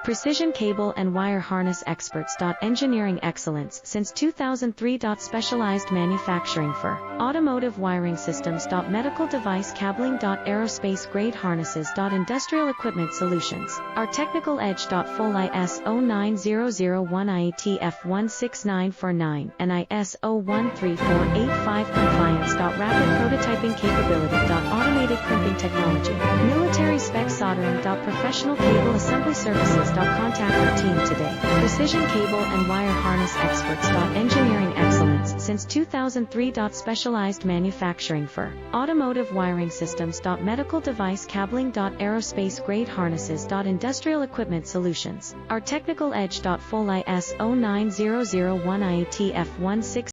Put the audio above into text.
Precision cable and wire harness experts. Engineering excellence since 2003. Specialized manufacturing for automotive wiring systems. Medical device cabling. Aerospace grade harnesses. Industrial equipment solutions. Our technical edge. Full ISO 9001 IATF 16949 and ISO 13485 compliance. Rapid prototyping capability. Automated crimping technology. Military spec soldering. Professional cable assembly services. Contact our team today. Precision cable and wire harness experts. Engineering excellence since 2003. Specialized manufacturing for automotive wiring systems. Medical device cabling. Aerospace grade harnesses. Industrial equipment solutions. Our technical edge. Full ISO 9001 IATF 16